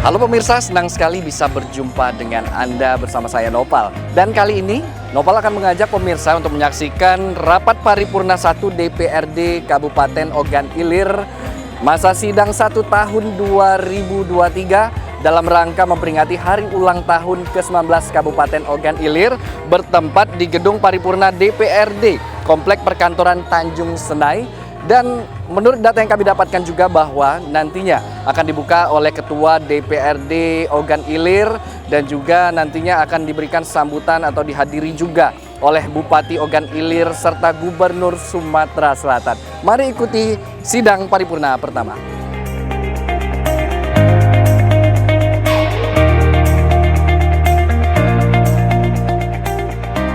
Halo pemirsa, senang sekali bisa berjumpa dengan Anda bersama saya Nopal. Dan kali ini Nopal akan mengajak pemirsa untuk menyaksikan rapat paripurna 1 DPRD Kabupaten Ogan Ilir masa sidang 1 tahun 2023 dalam rangka memperingati hari ulang tahun ke-19 Kabupaten Ogan Ilir bertempat di Gedung Paripurna DPRD Komplek Perkantoran Tanjung Senai. Dan menurut data yang kami dapatkan juga bahwa nantinya akan dibuka oleh Ketua DPRD Ogan Ilir dan juga nantinya akan diberikan sambutan atau dihadiri juga oleh Bupati Ogan Ilir serta Gubernur Sumatera Selatan. Mari ikuti sidang paripurna pertama.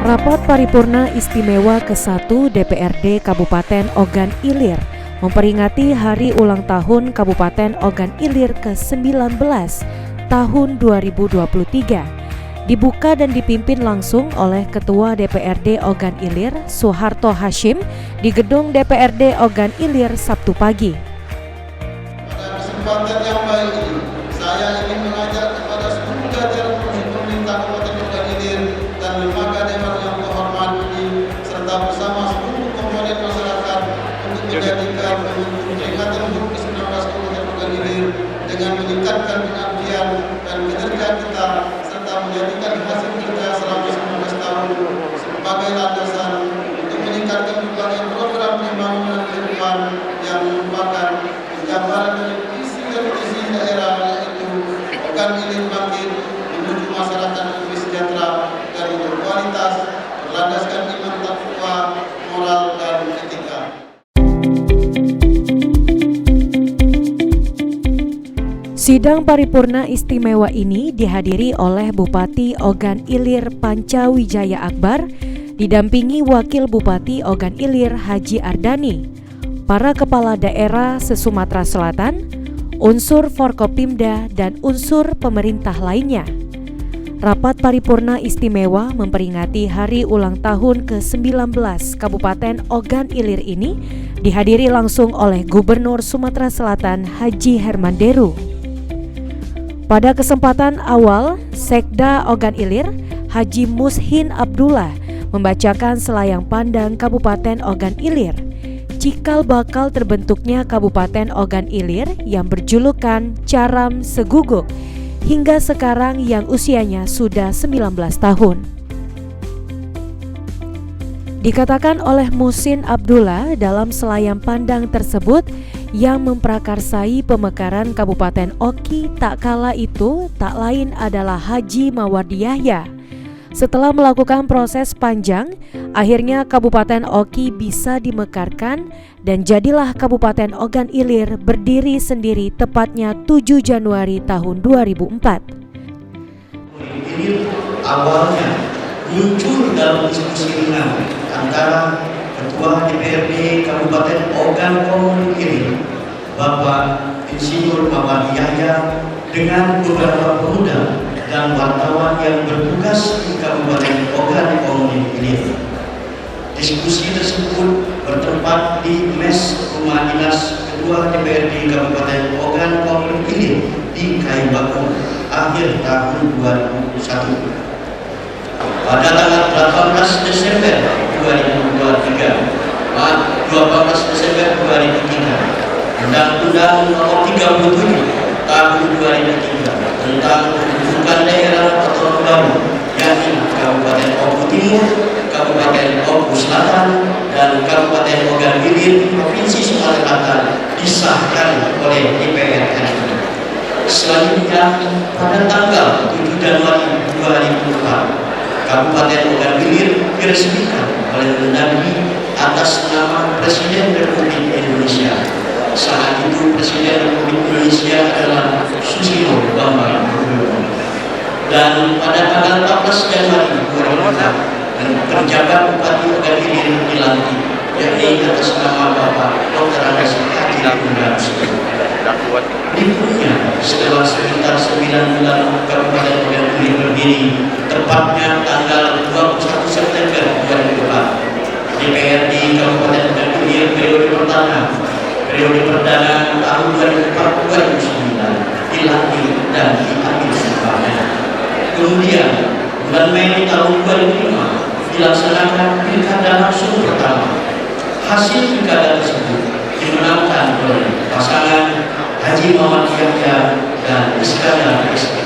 Rapat Paripurna Istimewa ke-1 DPRD Kabupaten Ogan Ilir memperingati Hari Ulang Tahun Kabupaten Ogan Ilir ke-19 tahun 2023 dibuka dan dipimpin langsung oleh Ketua DPRD Ogan Ilir Soeharto Hashim di Gedung DPRD Ogan Ilir Sabtu pagi. Pada kesempatan yang baik ini, saya ingin mengajak kepada seluruh jajaran pemerintah Kabupaten Ogan Ilir dan lembaga dewan yang terhormat ini serta bersama seluruh komponen masyarakat untuk menjadikan peringatan HUT ke-19 Kabupaten Ogan Ilir dengan meningkatkan pengabdian dan kinerja kita serta menjadikan hasil kerja selama 19 tahun sebagai landasan untuk meningkatkan berbagai program pembangunan ke depan yang merupakan penjabaran dari visi dan misi daerah, yaitu Ogan Ilir bangkit menuju masyarakat yang lebih sejahtera dan berkualitas berlandaskan iman takwa, moral dan etika. Sidang paripurna istimewa ini dihadiri oleh Bupati Ogan Ilir Pancawijaya Akbar, didampingi Wakil Bupati Ogan Ilir Haji Ardani, para kepala daerah se-Sumatera Selatan, unsur Forkopimda dan unsur pemerintah lainnya. Rapat paripurna istimewa memperingati Hari Ulang Tahun ke-19 Kabupaten Ogan Ilir ini dihadiri langsung oleh Gubernur Sumatera Selatan Haji Herman Deru. Pada kesempatan awal, Sekda Ogan Ilir, Haji Mushin Abdullah, membacakan selayang pandang Kabupaten Ogan Ilir, cikal bakal terbentuknya Kabupaten Ogan Ilir yang berjulukan Caram Seguguk, hingga sekarang yang usianya sudah 19 tahun. Dikatakan oleh Mushin Abdullah dalam selayang pandang tersebut yang memprakarsai pemekaran Kabupaten Oki tak kala itu tak lain adalah Haji Mawardi Yahya. Setelah melakukan proses panjang, akhirnya Kabupaten Oki bisa dimekarkan dan jadilah Kabupaten Ogan Ilir berdiri sendiri tepatnya 7 Januari tahun 2004. Ini awalnya muncul dalam diskusi ringan antara Ketua DPRD Kabupaten Ogan Ilir, Bapak Insinyur Mawardi Yahya, dengan beberapa pemuda dan wartawan yang bertugas di Kabupaten Ogan Ilir. Diskusi tersebut bertempat di mes rumah dinas Ketua DPRD Kabupaten Ogan Ilir di Kayu Bakung akhir tahun 2001. Pada tanggal 18 Desember 2003, 18 Desember 2003, Undang-Undang Nomor 37 Tahun 2003 tentang pembentukan daerah otonom baru, yakni Kabupaten Oku Timur, Kabupaten Oku Selatan, dan Kabupaten Ogan Ilir Provinsi Sumatera Selatan disahkan oleh DPR RI. Selanjutnya, pada tanggal 7 Januari 2004, Kabupaten Ogan Ilir diresmikan oleh Mendagri atas nama Presiden Republik Indonesia. Saat itu Presiden Republik Indonesia adalah Susilo Bambang Yudhoyono. Dan pada tanggal 14 Januari 2004, penjabat Bupati Ogan Ilir dilantik, yakni atas nama Bapak Dr. Andes Haji Gundarso. Berikutnya, setelah sekitar 9 bulan Kabupaten Ogan Ilir berdiri, tepatnya tanggal 21 September 2004, DPRD Kabupaten Ogan Ilir periode perdana tahun 2004-2009 dilantik dan di akhir September. Kemudian bulan Mei tahun 2005 dilaksanakan pilkada langsung pertama. Hasil pilkada tersebut dimenangkan oleh pasangan Haji Muhammad Yahya dan Iskandar SD.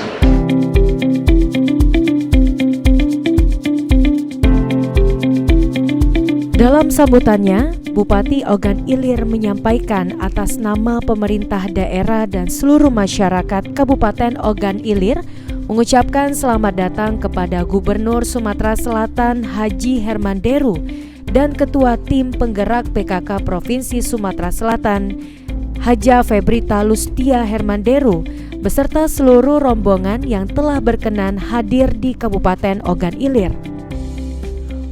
Dalam sambutannya, Bupati Ogan Ilir menyampaikan atas nama pemerintah daerah dan seluruh masyarakat Kabupaten Ogan Ilir mengucapkan selamat datang kepada Gubernur Sumatera Selatan Haji Hermanderu dan Ketua Tim Penggerak PKK Provinsi Sumatera Selatan Haja Febrita Lustia Hermanderu beserta seluruh rombongan yang telah berkenan hadir di Kabupaten Ogan Ilir.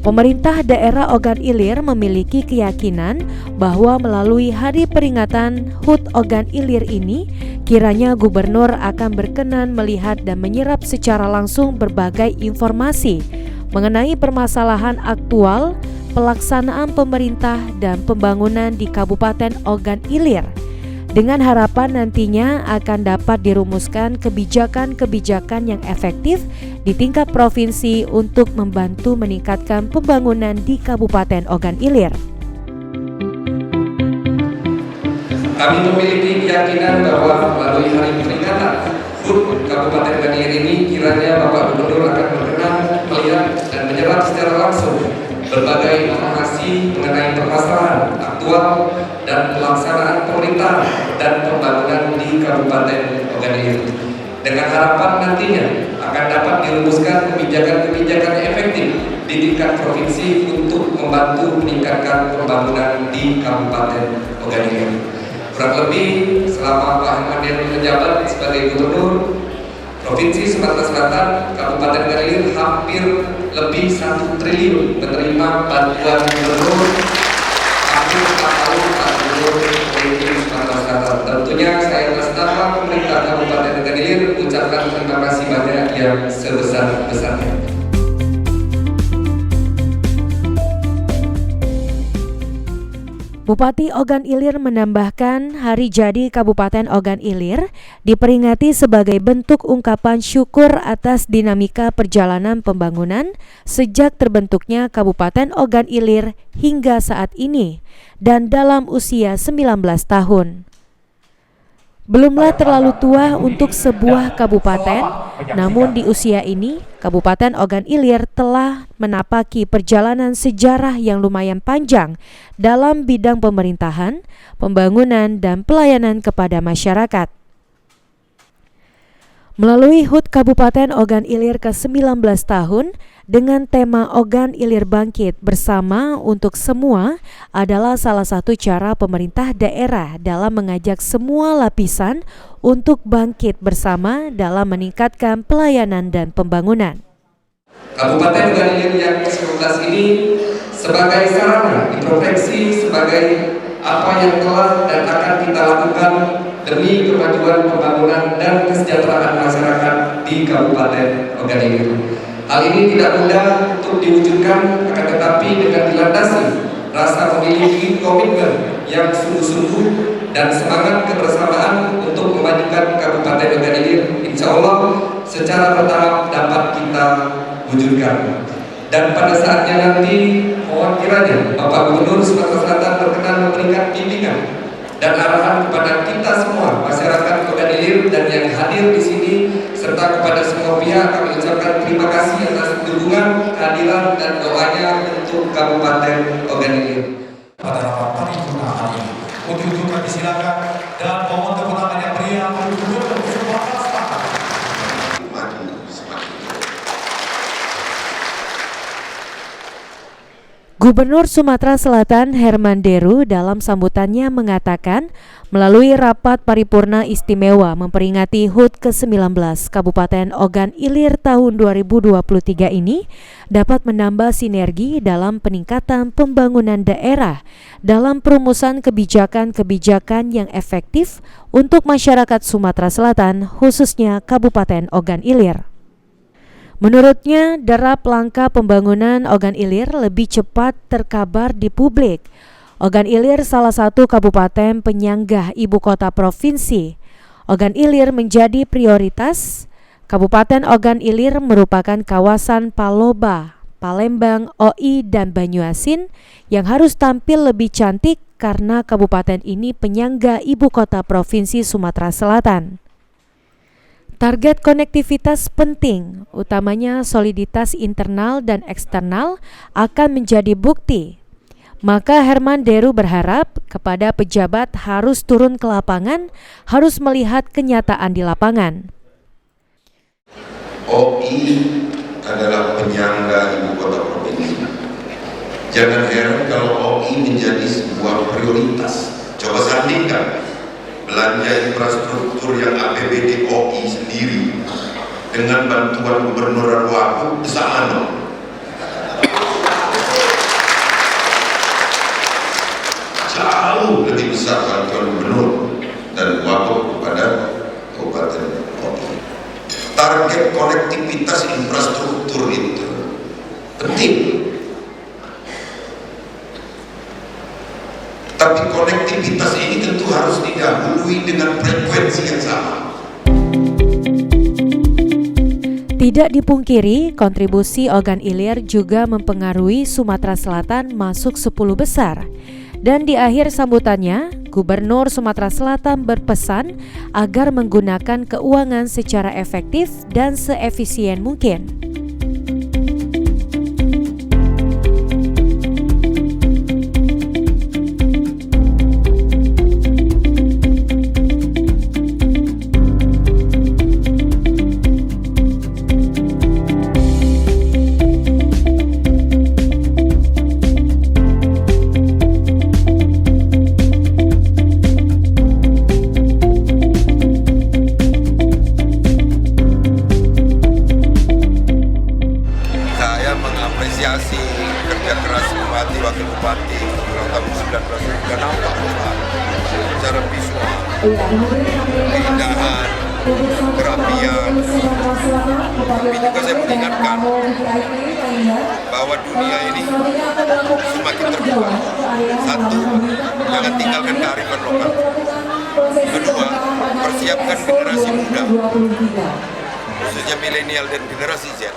Pemerintah daerah Ogan Ilir memiliki keyakinan bahwa melalui hari peringatan HUT Ogan Ilir ini, kiranya gubernur akan berkenan melihat dan menyerap secara langsung berbagai informasi mengenai permasalahan aktual, pelaksanaan pemerintah dan pembangunan di Kabupaten Ogan Ilir. Dengan harapan nantinya akan dapat dirumuskan kebijakan-kebijakan yang efektif di tingkat provinsi untuk membantu meningkatkan pembangunan di Kabupaten Ogan Ilir. Kami memiliki keyakinan bahwa melalui hari peringatan HUT Kabupaten Ogan Ilir ini kiranya Bapak Gubernur akan berkenan melihat dan menyerap secara langsung berbagai informasi mengenai permasalahan aktual dan pelaksanaan pemerintah dan pembangunan di Kabupaten Ogan Ilir. Dengan harapan nantinya akan dapat dirumuskan kebijakan-kebijakan efektif di tingkat provinsi untuk membantu meningkatkan pembangunan di Kabupaten Ogan Ilir. Kurang lebih selama Pak Hermanderu menjabat sebagai Gubernur Provinsi Sumatera Selatan, Kabupaten Ogan Ilir hampir lebih 1 triliun menerima bantuan gubernur hampir 4 tahun Pak Gubernur Provinsi Sumatera Selatan. Tentunya saya atas nama pemerintah Kabupaten Ogan Ilir ucapkan terima kasih banyak yang sebesar-besarnya. Bupati Ogan Ilir menambahkan hari jadi Kabupaten Ogan Ilir diperingati sebagai bentuk ungkapan syukur atas dinamika perjalanan pembangunan sejak terbentuknya Kabupaten Ogan Ilir hingga saat ini dan dalam usia 19 tahun. Belumlah terlalu tua untuk sebuah kabupaten, namun di usia ini, Kabupaten Ogan Ilir telah menapaki perjalanan sejarah yang lumayan panjang dalam bidang pemerintahan, pembangunan, dan pelayanan kepada masyarakat. Melalui HUT Kabupaten Ogan Ilir ke-19 tahun dengan tema Ogan Ilir Bangkit Bersama untuk Semua adalah salah satu cara pemerintah daerah dalam mengajak semua lapisan untuk bangkit bersama dalam meningkatkan pelayanan dan pembangunan. Kabupaten Ogan Ilir yang ke-19 ini sebagai sarana introspeksi sebagai apa yang telah dan akan kita lakukan demi kemajuan pembangunan dan kesejahteraan masyarakat di Kabupaten Ogan Ilir. Hal ini tidak mudah untuk diwujudkan, akan tetapi dengan dilandasi rasa memiliki komitmen yang sungguh-sungguh dan semangat kebersamaan untuk memajukan Kabupaten Ogan Ilir, insya Allah secara bertahap dapat kita wujudkan. Dan pada saatnya nanti mohon kiranya Bapak Gubernur Sumatera Selatan berkenan memberikan bimbingan dan arahan kepada kita semua masyarakat Ogan Ilir dan yang hadir di sini serta kepada semua pihak. Kami ucapkan terima kasih atas dukungan, kehadiran dan doanya untuk Kabupaten Ogan Ilir. Pada rapat paripurna hari ini, untuk kami silakan dan mohon tepuk tangan yang meriah untuk Gubernur Sumatera Selatan. Gubernur Sumatera Selatan Hermanderu dalam sambutannya mengatakan melalui rapat paripurna istimewa memperingati HUT ke-19 Kabupaten Ogan Ilir tahun 2023 ini dapat menambah sinergi dalam peningkatan pembangunan daerah dalam perumusan kebijakan-kebijakan yang efektif untuk masyarakat Sumatera Selatan khususnya Kabupaten Ogan Ilir. Menurutnya, derap langkah pembangunan Ogan Ilir lebih cepat terkabar di publik. Ogan Ilir salah satu kabupaten penyangga ibu kota provinsi. Ogan Ilir menjadi prioritas. Kabupaten Ogan Ilir merupakan kawasan Paloba, Palembang, OI, dan Banyuasin yang harus tampil lebih cantik karena kabupaten ini penyangga ibu kota Provinsi Sumatera Selatan. Target konektivitas penting, utamanya soliditas internal dan eksternal, akan menjadi bukti. Maka Herman Deru berharap kepada pejabat harus turun ke lapangan, harus melihat kenyataan di lapangan. OI adalah penyangga ibu kota provinsi. Jangan heran kalau OI menjadi sebuah prioritas. Coba sandingkan belanja infrastruktur yang APBD OI sendiri dengan bantuan gubernur dan wakil sama. Jauh lebih besar bantuan gubernur dan wakil kepada kabupaten OI. Target konektivitas infrastruktur itu penting. Tapi konektivitas ini tentu harus didahului dengan frekuensi yang sama. Tidak dipungkiri, kontribusi Ogan Ilir juga mempengaruhi Sumatera Selatan masuk 10 besar. Dan di akhir sambutannya, Gubernur Sumatera Selatan berpesan agar menggunakan keuangan secara efektif dan seefisien mungkin. Apresiasi kerja keras Bupati, Wakil Bupati tahun 19 sudah nampak secara visual, keindahan, kerapian. Tapi juga saya mengingatkan bahwa dunia ini semakin terbuka. Satu, jangan tinggalkan kearifan lokal. Kedua, persiapkan generasi muda, khususnya milenial dan generasi Z,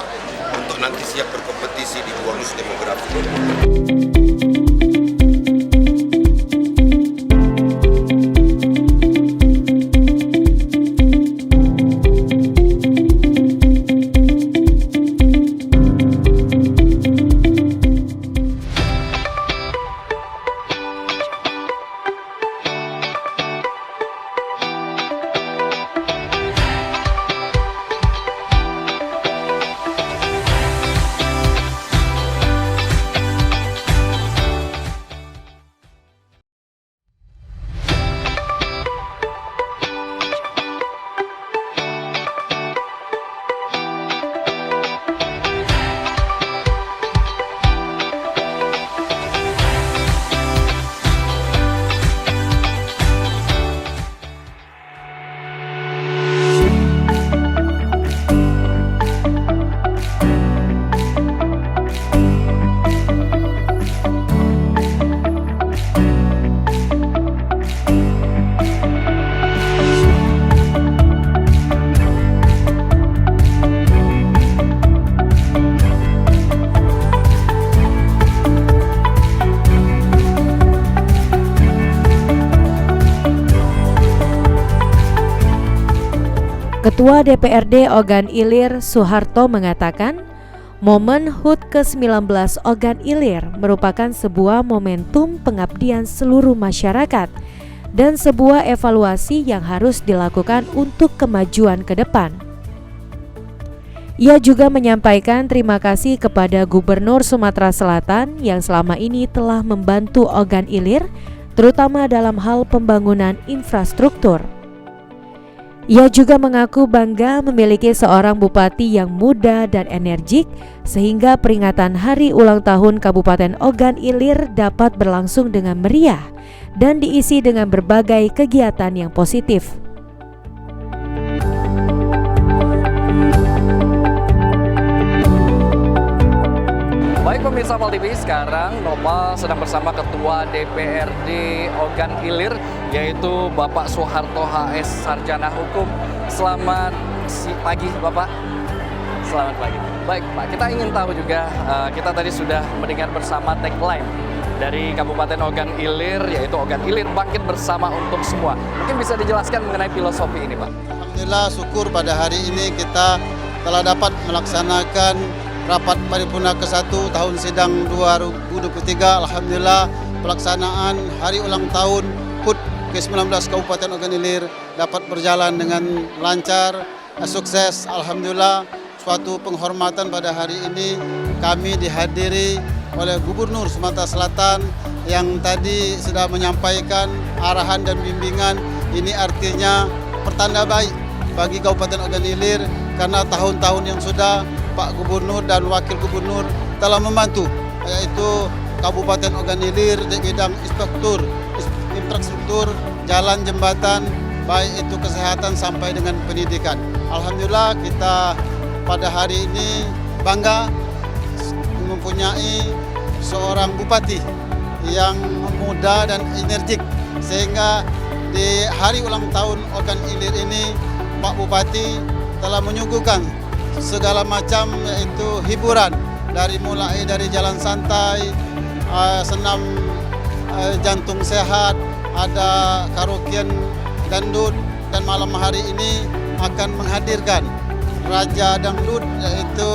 untuk nanti siap berkompetisi di bonus demografi. Ketua DPRD Ogan Ilir Soeharto mengatakan, momen HUT ke-19 Ogan Ilir merupakan sebuah momentum pengabdian seluruh masyarakat dan sebuah evaluasi yang harus dilakukan untuk kemajuan ke depan. Ia juga menyampaikan terima kasih kepada Gubernur Sumatera Selatan yang selama ini telah membantu Ogan Ilir, terutama dalam hal pembangunan infrastruktur. Ia juga mengaku bangga memiliki seorang bupati yang muda dan energik, sehingga peringatan Hari Ulang Tahun Kabupaten Ogan Ilir dapat berlangsung dengan meriah dan diisi dengan berbagai kegiatan yang positif. Baik pemirsa, Pemirsa Pol TV, sekarang Nopal sedang bersama Ketua DPRD Ogan Ilir, yaitu Bapak Soeharto HS, Sarjana Hukum. Selamat pagi Bapak. Selamat pagi. Baik Pak, kita ingin tahu juga, kita tadi sudah mendengar bersama tagline dari Kabupaten Ogan Ilir, yaitu Ogan Ilir bangkit bersama untuk semua. Mungkin bisa dijelaskan mengenai filosofi ini Pak? Alhamdulillah, syukur pada hari ini kita telah dapat melaksanakan rapat paripurna ke-1 tahun sidang 2023. Alhamdulillah, pelaksanaan hari ulang tahun HUT ke-19 Kabupaten Ogan Ilir dapat berjalan dengan lancar, sukses. Alhamdulillah, suatu penghormatan pada hari ini kami dihadiri oleh Gubernur Sumatera Selatan yang tadi sudah menyampaikan arahan dan bimbingan. Ini artinya pertanda baik bagi Kabupaten Ogan Ilir karena tahun-tahun yang sudah Pak Gubernur dan Wakil Gubernur telah membantu, yaitu Kabupaten Ogan Ilir di bidang infrastruktur, jalan, jembatan, baik itu kesehatan sampai dengan pendidikan. Alhamdulillah, kita pada hari ini bangga mempunyai seorang bupati yang muda dan energik, sehingga di hari ulang tahun Ogan Ilir ini Pak Bupati telah menyuguhkan segala macam, yaitu hiburan mulai dari jalan santai, senam jantung sehat, ada karaokean dangdut, dan malam hari ini akan menghadirkan Raja Dangdut yaitu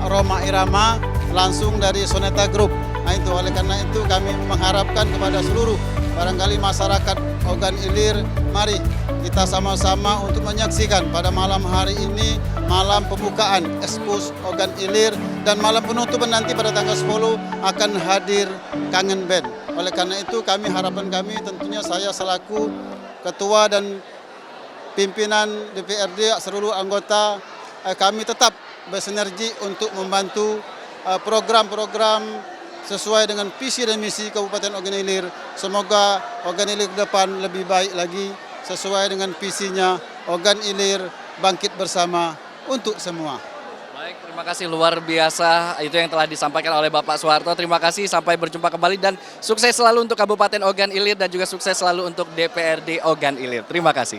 Rhoma Irama langsung dari Soneta Group. Nah itu, oleh karena itu kami mengharapkan kepada seluruh barangkali masyarakat Ogan Ilir, mari kita sama-sama untuk menyaksikan pada malam hari ini, malam pembukaan Expos Ogan Ilir, dan malam penutupan nanti pada tanggal 10 akan hadir Kangen Band. Oleh karena itu harapan kami tentunya saya selaku Ketua dan pimpinan DPRD, seluruh anggota, kami tetap bersinergi untuk membantu program-program sesuai dengan visi dan misi Kabupaten Ogan Ilir. Semoga Ogan Ilir ke depan lebih baik lagi sesuai dengan visinya Ogan Ilir bangkit bersama untuk semua. Baik, terima kasih, luar biasa itu yang telah disampaikan oleh Bapak Soeharto. Terima kasih, sampai berjumpa kembali dan sukses selalu untuk Kabupaten Ogan Ilir dan juga sukses selalu untuk DPRD Ogan Ilir. Terima kasih.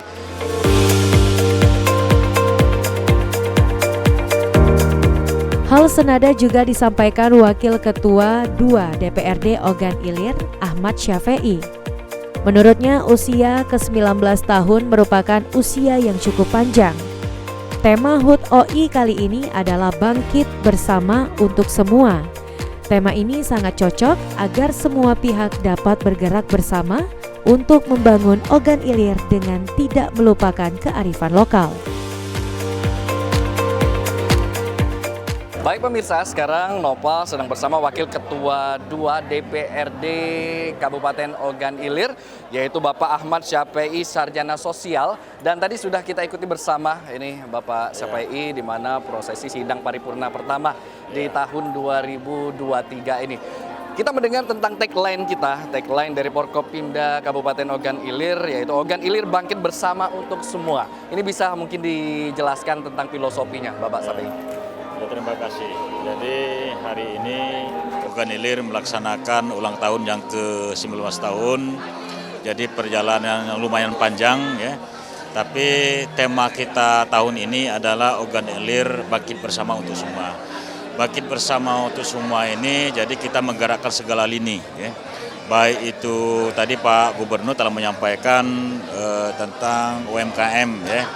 Hal senada juga disampaikan Wakil Ketua 2 DPRD Ogan Ilir, Ahmad Syafi'i. Menurutnya usia ke-19 tahun merupakan usia yang cukup panjang. Tema HUT OI kali ini adalah bangkit bersama untuk semua. Tema ini sangat cocok agar semua pihak dapat bergerak bersama untuk membangun Ogan Ilir dengan tidak melupakan kearifan lokal. Baik pemirsa, sekarang Nopal sedang bersama Wakil Ketua 2 DPRD Kabupaten Ogan Ilir, yaitu Bapak Ahmad Syafi'i, Sarjana Sosial. Dan tadi sudah kita ikuti bersama ini Bapak Syafi'i, di mana prosesi sidang paripurna pertama di tahun 2023 ini. Kita mendengar tentang tagline dari Forkopimda Kabupaten Ogan Ilir, yaitu Ogan Ilir bangkit bersama untuk semua. Ini bisa mungkin dijelaskan tentang filosofinya Bapak Syafi'i? Ya, terima kasih. Jadi hari ini Ogan Ilir melaksanakan ulang tahun yang ke-19 tahun. Jadi perjalanan yang lumayan panjang ya. Tapi tema kita tahun ini adalah Ogan Ilir bangkit bersama untuk semua. Bangkit bersama untuk semua ini jadi kita menggerakkan segala lini ya. Baik itu tadi Pak Gubernur telah menyampaikan tentang UMKM ya.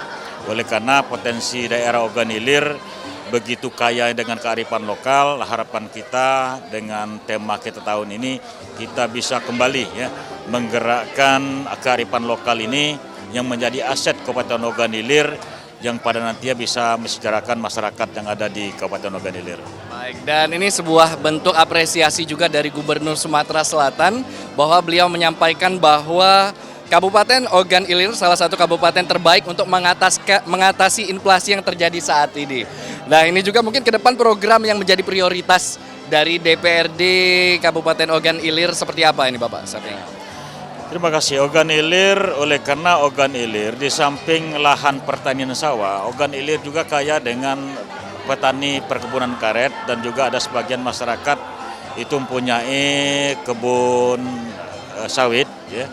Oleh karena potensi daerah Ogan Ilir begitu kaya dengan kearifan lokal, harapan kita dengan tema kita tahun ini kita bisa kembali ya menggerakkan kearifan lokal ini yang menjadi aset Kabupaten Ogan Ilir yang pada nantinya bisa mesejahterakan masyarakat yang ada di Kabupaten Ogan Ilir. Baik, dan ini sebuah bentuk apresiasi juga dari Gubernur Sumatera Selatan bahwa beliau menyampaikan bahwa Kabupaten Ogan Ilir salah satu kabupaten terbaik untuk mengatasi inflasi yang terjadi saat ini. Nah ini juga mungkin ke depan program yang menjadi prioritas dari DPRD Kabupaten Ogan Ilir seperti apa ini Bapak? Terima kasih. Ogan Ilir, oleh karena Ogan Ilir di samping lahan pertanian sawah, Ogan Ilir juga kaya dengan petani perkebunan karet dan juga ada sebagian masyarakat itu mempunyai kebun sawit, ya.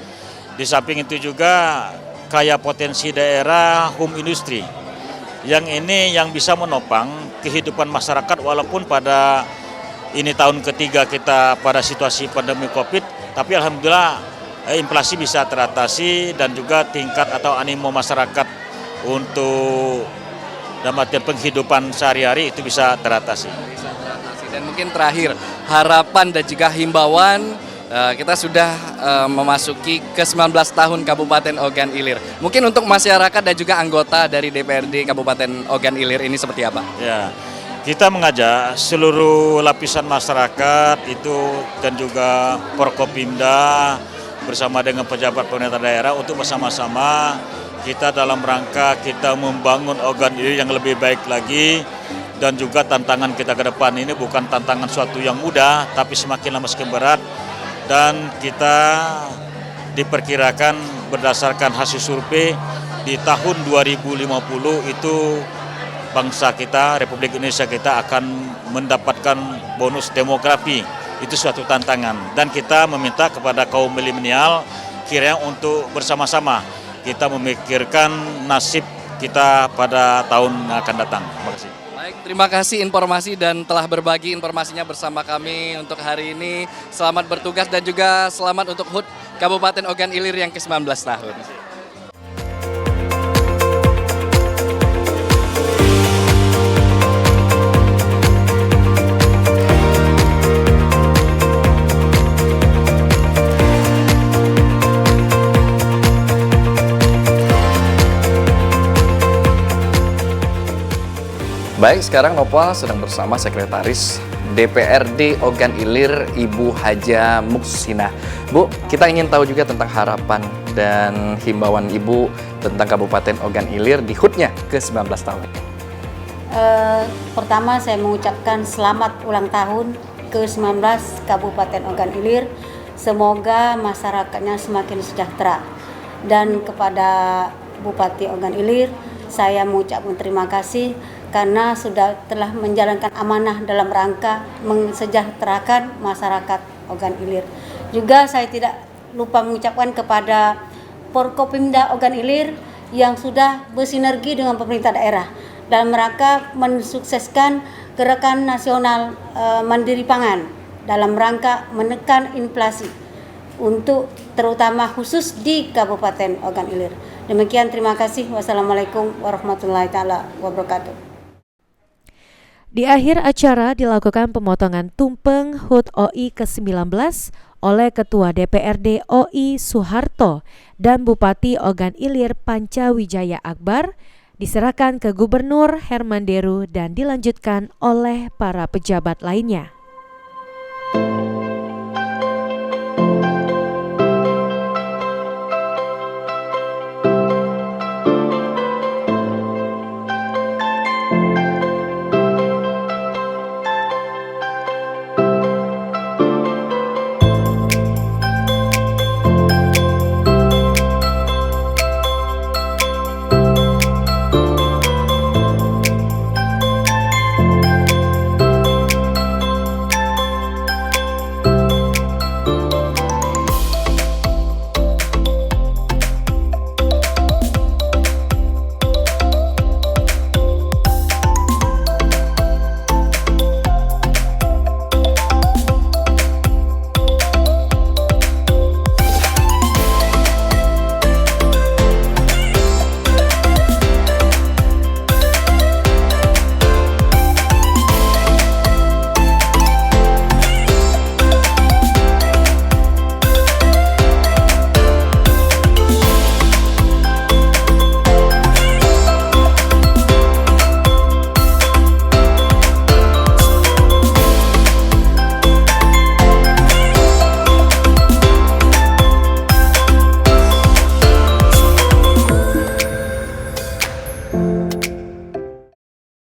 Di samping itu juga kaya potensi daerah home industry. Yang ini yang bisa menopang kehidupan masyarakat walaupun pada ini tahun ketiga kita pada situasi pandemi Covid, tapi alhamdulillah inflasi bisa teratasi dan juga tingkat atau animo masyarakat untuk dalam artian penghidupan sehari-hari itu bisa teratasi. Dan mungkin terakhir, harapan dan juga himbauan, kita sudah memasuki ke 19 tahun Kabupaten Ogan Ilir. Mungkin untuk masyarakat dan juga anggota dari DPRD Kabupaten Ogan Ilir ini seperti apa? Ya, kita mengajak seluruh lapisan masyarakat itu dan juga Forkopimda bersama dengan pejabat pemerintah daerah untuk bersama-sama kita dalam rangka kita membangun Ogan Ilir yang lebih baik lagi. Dan juga tantangan kita ke depan ini bukan tantangan suatu yang mudah, tapi semakin lama semakin berat. Dan kita diperkirakan berdasarkan hasil survei di tahun 2050 itu bangsa kita, Republik Indonesia kita akan mendapatkan bonus demografi. Itu suatu tantangan. Dan kita meminta kepada kaum milenial kiranya untuk bersama-sama kita memikirkan nasib kita pada tahun yang akan datang. Terima kasih. Baik, terima kasih informasi dan telah berbagi informasinya bersama kami untuk hari ini. Selamat bertugas dan juga selamat untuk HUT Kabupaten Ogan Ilir yang ke-19 tahun. Baik, sekarang Nopal sedang bersama Sekretaris DPRD Ogan Ilir, Ibu Haja Muksina. Bu, kita ingin tahu juga tentang harapan dan himbauan Ibu tentang Kabupaten Ogan Ilir di HUT-nya ke-19 tahun. Pertama saya mengucapkan selamat ulang tahun ke-19 Kabupaten Ogan Ilir. Semoga masyarakatnya semakin sejahtera. Dan kepada Bupati Ogan Ilir, saya mengucapkan terima kasih karena telah menjalankan amanah dalam rangka mensejahterakan masyarakat Ogan Ilir. Juga saya tidak lupa mengucapkan kepada Forkopimda Ogan Ilir yang sudah bersinergi dengan pemerintah daerah dalam rangka mensukseskan gerakan nasional mandiri pangan dalam rangka menekan inflasi untuk terutama khusus di Kabupaten Ogan Ilir. Demikian, terima kasih. Wassalamualaikum warahmatullahi taala wabarakatuh. Di akhir acara dilakukan pemotongan tumpeng HUT OI ke-19 oleh Ketua DPRD OI Soeharto dan Bupati Ogan Ilir Pancawijaya Akbar, diserahkan ke Gubernur Herman Deru dan dilanjutkan oleh para pejabat lainnya.